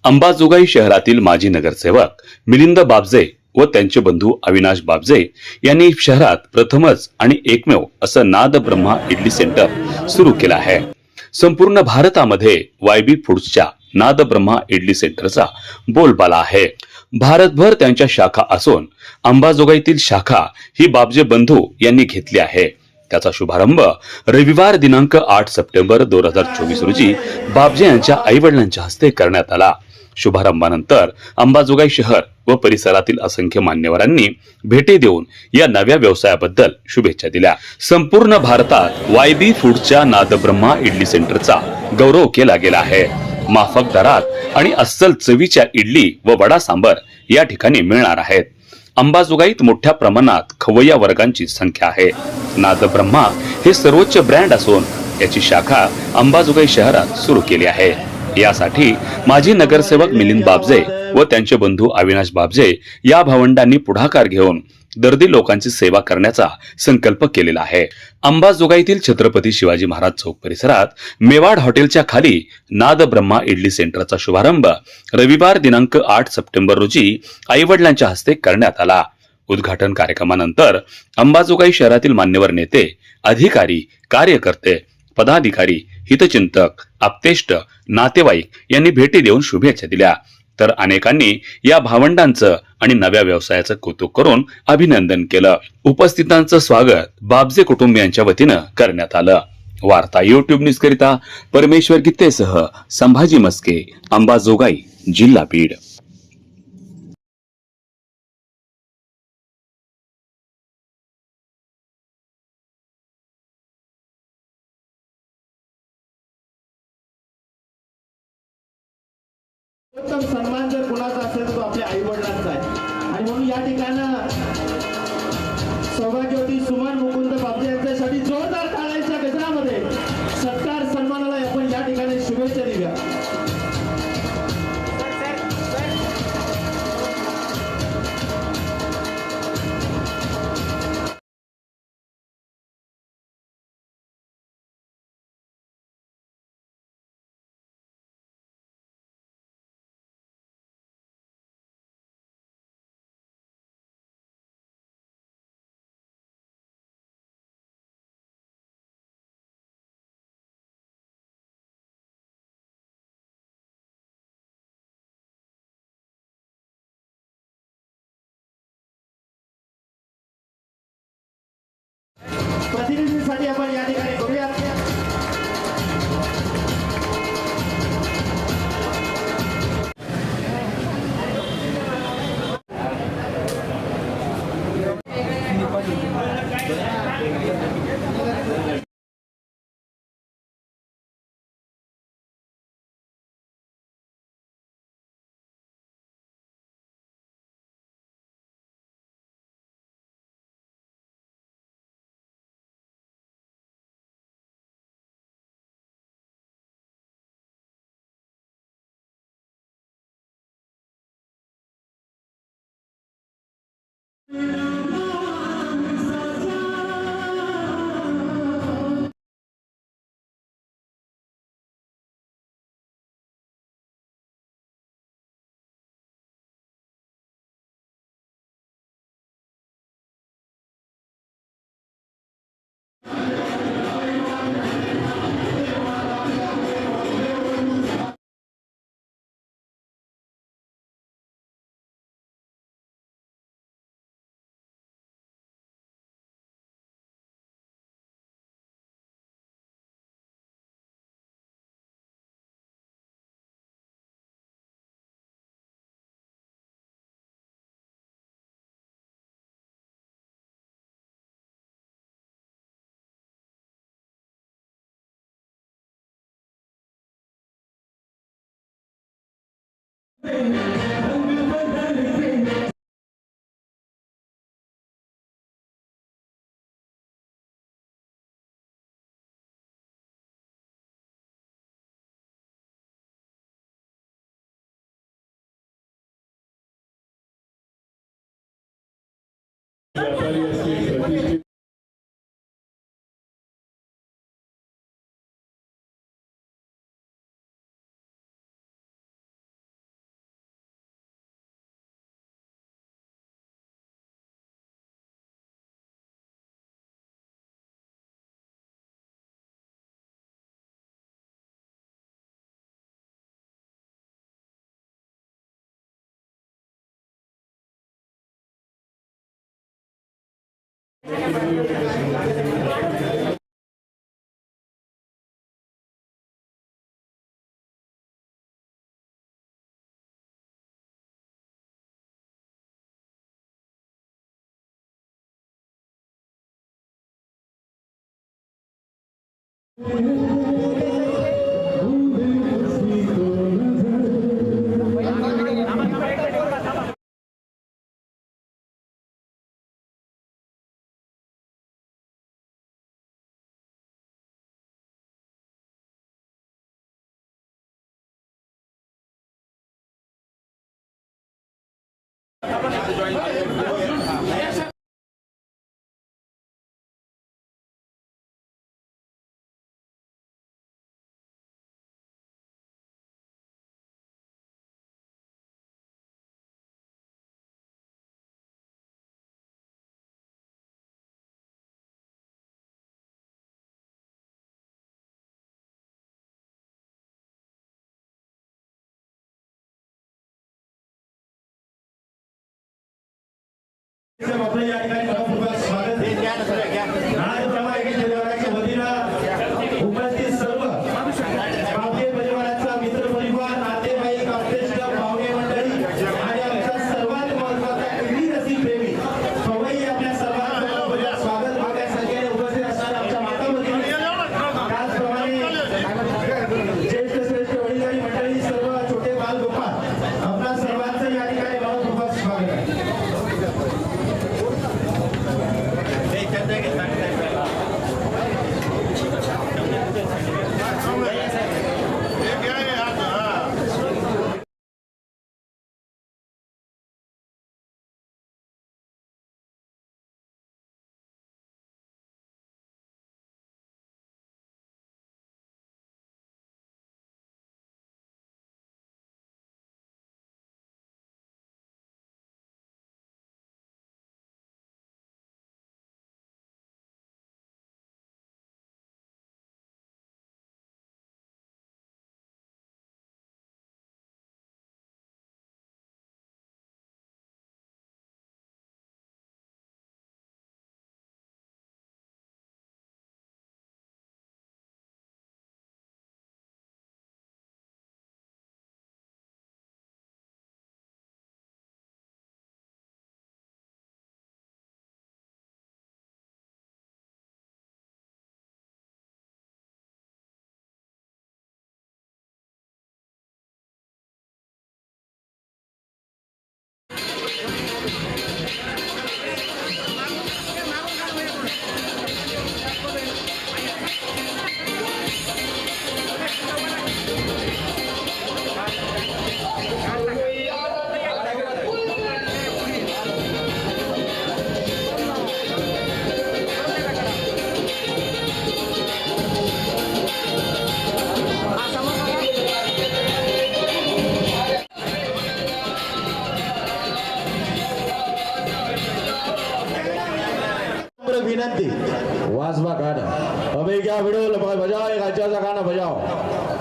अंबाजोगाई शहरातील माजी नगरसेवक मिलिंद बाबजे व त्यांचे बंधू अविनाश बाबजे यांनी शहरात प्रथमच आणि एकमेव असं नाद ब्रह्मा इडली सेंटर सुरू केलं आहे। संपूर्ण भारतामध्ये वायबी फूड्सच्या नाद ब्रह्मा इडली सेंटरचा बोलबाला आहे। भारतभर त्यांच्या शाखा असून अंबाजोगाईतील शाखा ही बाबजे बंधू यांनी घेतली आहे। त्याचा शुभारंभ रविवार दिनांक 8 सप्टेंबर 2024 रोजी बाबजे यांच्या आईवडिलांच्या हस्ते करण्यात आला। शुभारंभानंतर अंबाजोगाई शहर व परिसरातील असंख्य मान्यवरांनी भेटी देऊन या नव्या व्यवसायाबद्दल शुभेच्छा दिल्या। संपूर्ण भारतात वायबी फूड्सच्या नादब्रह्मा इडली सेंटरचा गौरव केला गेला आहे। माफक दरात आणि अस्सल चवीच्या इडली व वडा सांबर या ठिकाणी मिळणार आहेत। अंबाजोगाईत मोठ्या प्रमाणात खवय्या वर्गांची संख्या आहे। नादब्रह्मा हे सर्वोच्च ब्रँड असून याची शाखा अंबाजोगाई शहरात सुरू केली आहे। यासाठी माजी नगरसेवक मिलिंद बाबजे व त्यांचे बंधू अविनाश बाबजे या भावंडांनी पुढाकार घेऊन दर्दी लोकांची सेवा करण्याचा संकल्प केलेला आहे। अंबाजोगाईतील छत्रपती शिवाजी महाराज चौक परिसरात मेवाड हॉटेलच्या खाली नाद ब्रह्मा इडली सेंटरचा शुभारंभ रविवार दिनांक 8 सप्टेंबर रोजी आईवडिलांच्या हस्ते करण्यात आला। उद्घाटन कार्यक्रमानंतर अंबाजोगाई शहरातील मान्यवर नेते, अधिकारी, कार्यकर्ते, पदाधिकारी, हितचिंतक, आप्तेष्ट, नातेवाईक यांनी भेटी देऊन शुभेच्छा दिल्या। तर अनेकांनी या भावंडांचं आणि नव्या व्यवसायाचं कौतुक करून अभिनंदन केलं। उपस्थितांचं स्वागत बाबजे कुटुंबियांच्या वतीनं करण्यात आलं। वार्ता YouTube न्यूज करिता परमेश्वर गित्तेसह संभाजी मस्के, अंबाजोगाई, जिल्हा बीड। उत्तम सन्मान जर कुणाचा असेल तो आपल्या आई वडिलांचा आहे आणि म्हणून या ठिकाणी सौभाग्यवती सुमन मुकुंद बाबजे यांच्यासाठी जोरदार टाळ्यांच्या गजरामध्ये सत्कार सन्मानाला आपण या ठिकाणी शुभेच्छा दिल्या। प्रतिनिधींसाठी आपण या ठिकाणी करूया। आपलं या ठिकाणी मनपूर्वक स्वागत आहे. नानाप्रमाणे एका परिवाराच्या वतीनं उपस्थित सर्व बापटे परिवाराचा मित्र परिवार, नातेवाईक, आपलेष्ट, पाहुणे मंडळी आणि आमचा सर्वात महत्त्वाचा एवढी रसिक प्रेमी पवई आपल्या सर्वांचं मनपूर्वक स्वागत मोठ्या संख्येने उपस्थित असणाऱ्या आमच्या माता भगिनी, त्याचप्रमाणे ज्येष्ठ श्रेष्ठ वडीलधारी मंडळी, सर्व छोटे बाल गोपाळ, आपल्या सर्वांचं या ठिकाणी मनपूर्वक स्वागत आहे. विनंती वाजवा गाणं अबे क्या वीडियो बजाओ, राज्याचा गाणं बजाओ.